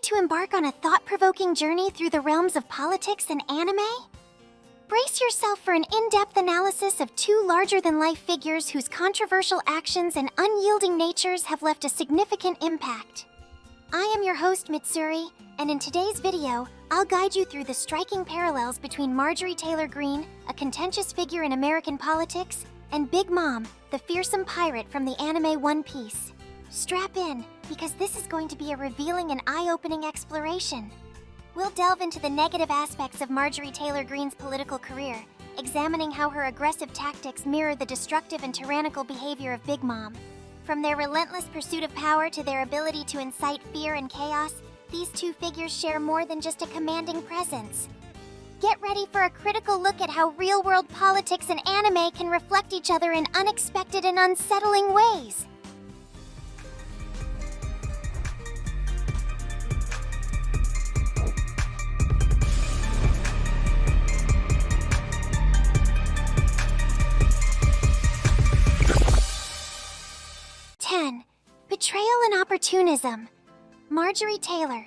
to embark on a thought-provoking journey through the realms of politics and anime? Brace yourself for an in-depth analysis of two larger-than-life figures whose controversial actions and unyielding natures have left a significant impact. I am your host, Mitsuri, and in today's video, I'll guide you through the striking parallels between Marjorie Taylor Greene, a contentious figure in American politics, and Big Mom, the fearsome pirate from the anime One Piece. Strap in, because this is going to be a revealing and eye-opening exploration. We'll delve into the negative aspects of Marjorie Taylor Greene's political career, examining how her aggressive tactics mirror the destructive and tyrannical behavior of Big Mom. From their relentless pursuit of power to their ability to incite fear and chaos, these two figures share more than just a commanding presence. Get ready for a critical look at how real-world politics and anime can reflect each other in unexpected and unsettling ways. Betrayal and opportunism. Marjorie Taylor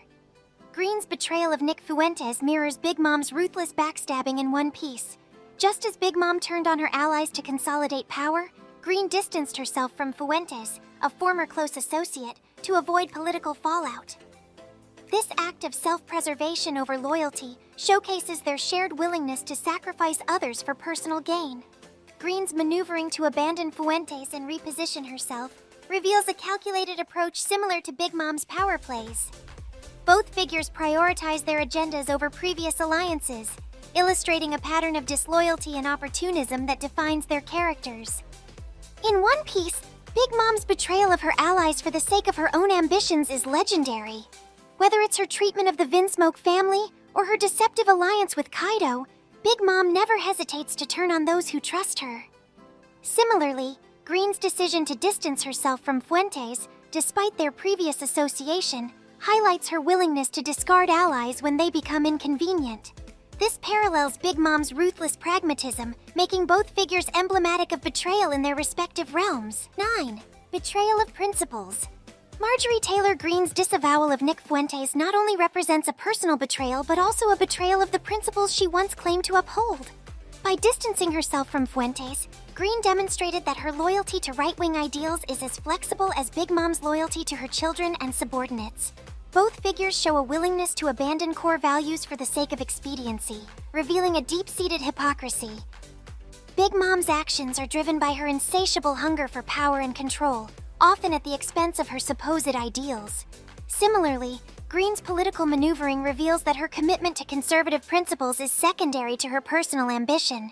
Greene's betrayal of Nick Fuentes mirrors Big Mom's ruthless backstabbing in One Piece. Just as Big Mom turned on her allies to consolidate power, Greene distanced herself from Fuentes, a former close associate, to avoid political fallout. This act of self-preservation over loyalty showcases their shared willingness to sacrifice others for personal gain. Greene's maneuvering to abandon Fuentes and reposition herself reveals a calculated approach similar to Big Mom's power plays. Both figures prioritize their agendas over previous alliances, illustrating a pattern of disloyalty and opportunism that defines their characters. In One Piece, Big Mom's betrayal of her allies for the sake of her own ambitions is legendary. Whether it's her treatment of the Vinsmoke family or her deceptive alliance with Kaido, Big Mom never hesitates to turn on those who trust her. Similarly, Greene's decision to distance herself from Fuentes, despite their previous association, highlights her willingness to discard allies when they become inconvenient. This parallels Big Mom's ruthless pragmatism, making both figures emblematic of betrayal in their respective realms. 9. Betrayal of principles. Marjorie Taylor Greene's disavowal of Nick Fuentes not only represents a personal betrayal, but also a betrayal of the principles she once claimed to uphold. By distancing herself from Fuentes, Greene demonstrated that her loyalty to right-wing ideals is as flexible as Big Mom's loyalty to her children and subordinates. Both figures show a willingness to abandon core values for the sake of expediency, revealing a deep-seated hypocrisy. Big Mom's actions are driven by her insatiable hunger for power and control, often at the expense of her supposed ideals. Similarly, Greene's political maneuvering reveals that her commitment to conservative principles is secondary to her personal ambition.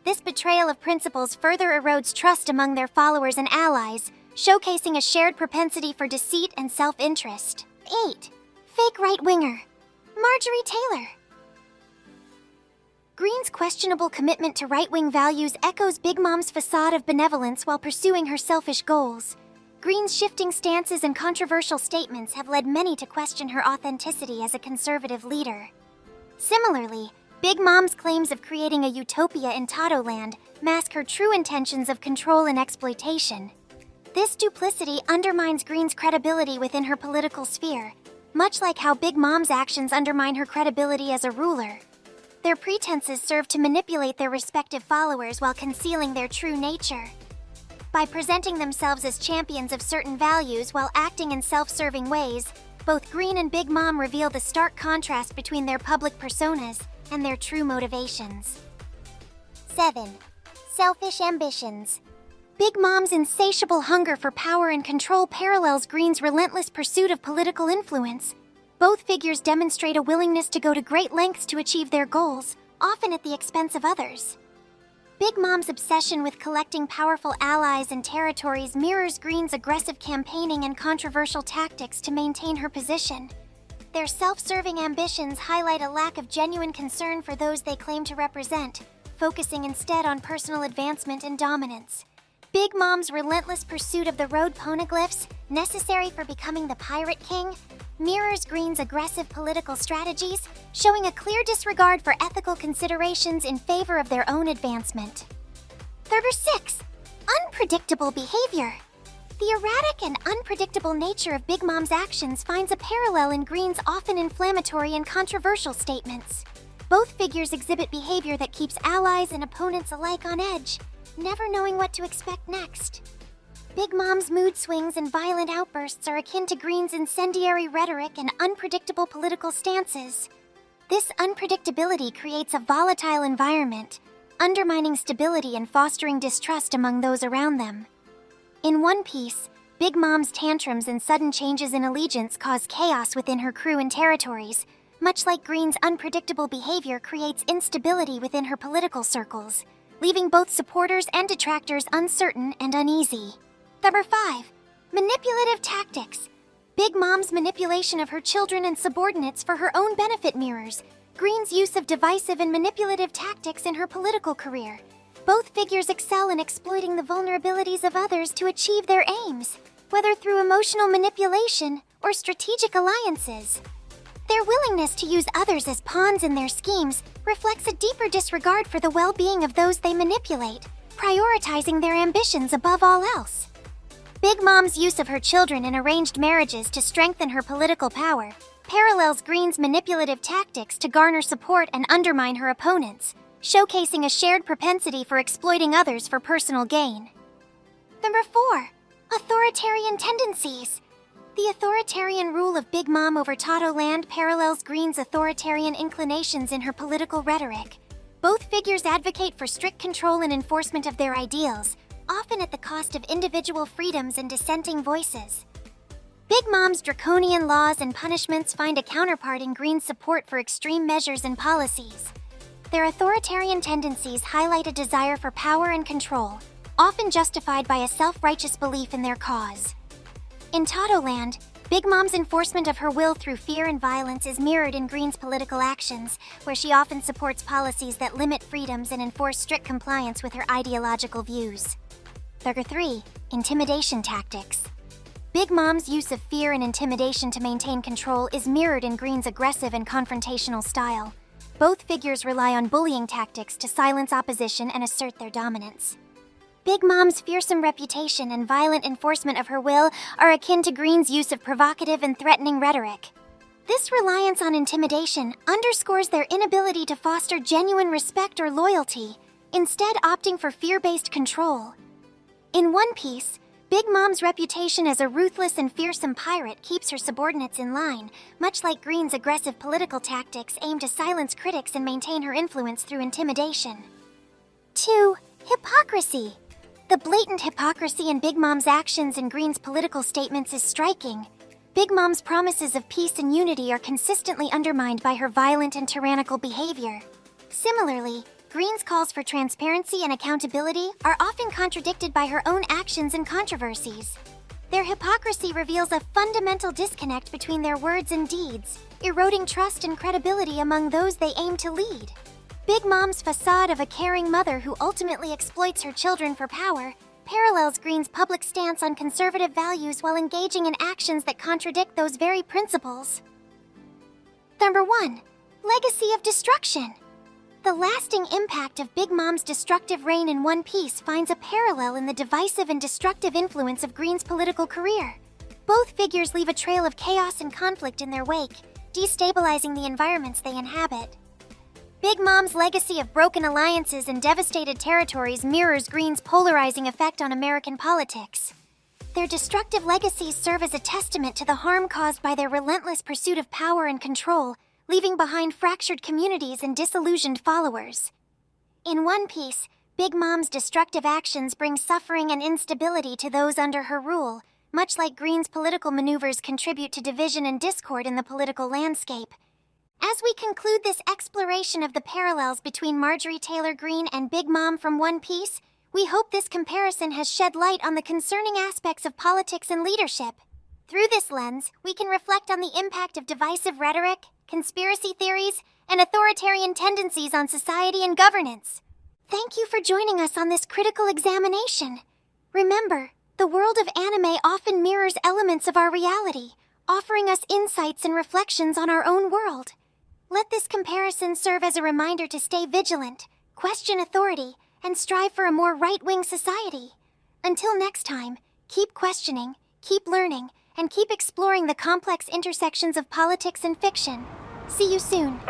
This betrayal of principles further erodes trust among their followers and allies, showcasing a shared propensity for deceit and self-interest. 8. Fake right-winger. Marjorie Taylor. Greene's questionable commitment to right-wing values echoes Big Mom's facade of benevolence while pursuing her selfish goals. Greene's shifting stances and controversial statements have led many to question her authenticity as a conservative leader. Similarly, Big Mom's claims of creating a utopia in Tadoland mask her true intentions of control and exploitation. This duplicity undermines Greene's credibility within her political sphere, much like how Big Mom's actions undermine her credibility as a ruler. Their pretenses serve to manipulate their respective followers while concealing their true nature. By presenting themselves as champions of certain values while acting in self-serving ways, both Greene and Big Mom reveal the stark contrast between their public personas and their true motivations. 7. Selfish ambitions. Big Mom's insatiable hunger for power and control parallels Greene's relentless pursuit of political influence. Both figures demonstrate a willingness to go to great lengths to achieve their goals, often at the expense of others. Big Mom's obsession with collecting powerful allies and territories mirrors Greene's aggressive campaigning and controversial tactics to maintain her position. Their self-serving ambitions highlight a lack of genuine concern for those they claim to represent, focusing instead on personal advancement and dominance. Big Mom's relentless pursuit of the road poneglyphs, necessary for becoming the Pirate King, mirrors Greene's aggressive political strategies, showing a clear disregard for ethical considerations in favor of their own advancement. 36. Unpredictable behavior. The erratic and unpredictable nature of Big Mom's actions finds a parallel in Greene's often inflammatory and controversial statements. Both figures exhibit behavior that keeps allies and opponents alike on edge, never knowing what to expect next. Big Mom's mood swings and violent outbursts are akin to Greene's incendiary rhetoric and unpredictable political stances. This unpredictability creates a volatile environment, undermining stability and fostering distrust among those around them. In One Piece, Big Mom's tantrums and sudden changes in allegiance cause chaos within her crew and territories, much like Greene's unpredictable behavior creates instability within her political circles, leaving both supporters and detractors uncertain and uneasy. Number 5. Manipulative tactics. Big Mom's manipulation of her children and subordinates for her own benefit mirrors Greene's use of divisive and manipulative tactics in her political career. Both figures excel in exploiting the vulnerabilities of others to achieve their aims, whether through emotional manipulation or strategic alliances. Their willingness to use others as pawns in their schemes reflects a deeper disregard for the well-being of those they manipulate, prioritizing their ambitions above all else. Big Mom's use of her children in arranged marriages to strengthen her political power parallels Greene's manipulative tactics to garner support and undermine her opponents, showcasing a shared propensity for exploiting others for personal gain. Number 4. Authoritarian tendencies. The authoritarian rule of Big Mom over Tato Land parallels Greene's authoritarian inclinations in her political rhetoric. Both figures advocate for strict control and enforcement of their ideals, often at the cost of individual freedoms and dissenting voices. Big Mom's draconian laws and punishments find a counterpart in Greene's support for extreme measures and policies. Their authoritarian tendencies highlight a desire for power and control, often justified by a self-righteous belief in their cause. In Tato Land, Big Mom's enforcement of her will through fear and violence is mirrored in Greene's political actions, where she often supports policies that limit freedoms and enforce strict compliance with her ideological views. Number 3. Intimidation tactics. Big Mom's use of fear and intimidation to maintain control is mirrored in Greene's aggressive and confrontational style. Both figures rely on bullying tactics to silence opposition and assert their dominance. Big Mom's fearsome reputation and violent enforcement of her will are akin to Greene's use of provocative and threatening rhetoric. This reliance on intimidation underscores their inability to foster genuine respect or loyalty, instead opting for fear-based control. In One Piece, Big Mom's reputation as a ruthless and fearsome pirate keeps her subordinates in line, much like Greene's aggressive political tactics aim to silence critics and maintain her influence through intimidation. 2. Hypocrisy. The blatant hypocrisy in Big Mom's actions and Greene's political statements is striking. Big Mom's promises of peace and unity are consistently undermined by her violent and tyrannical behavior. Similarly, Greene's calls for transparency and accountability are often contradicted by her own actions and controversies. Their hypocrisy reveals a fundamental disconnect between their words and deeds, eroding trust and credibility among those they aim to lead. Big Mom's facade of a caring mother who ultimately exploits her children for power parallels Greene's public stance on conservative values while engaging in actions that contradict those very principles. Number 1. Legacy of destruction. The lasting impact of Big Mom's destructive reign in One Piece finds a parallel in the divisive and destructive influence of Greene's political career. Both figures leave a trail of chaos and conflict in their wake, destabilizing the environments they inhabit. Big Mom's legacy of broken alliances and devastated territories mirrors Greene's polarizing effect on American politics. Their destructive legacies serve as a testament to the harm caused by their relentless pursuit of power and control, leaving behind fractured communities and disillusioned followers. In One Piece, Big Mom's destructive actions bring suffering and instability to those under her rule, much like Greene's political maneuvers contribute to division and discord in the political landscape. As we conclude this exploration of the parallels between Marjorie Taylor Greene and Big Mom from One Piece, we hope this comparison has shed light on the concerning aspects of politics and leadership. Through this lens, we can reflect on the impact of divisive rhetoric, conspiracy theories, and authoritarian tendencies on society and governance. Thank you for joining us on this critical examination. Remember, the world of anime often mirrors elements of our reality, offering us insights and reflections on our own world. Let this comparison serve as a reminder to stay vigilant, question authority, and strive for a more right-wing society. Until next time, Keep questioning, keep learning, and keep exploring the complex intersections of politics and fiction. See you soon.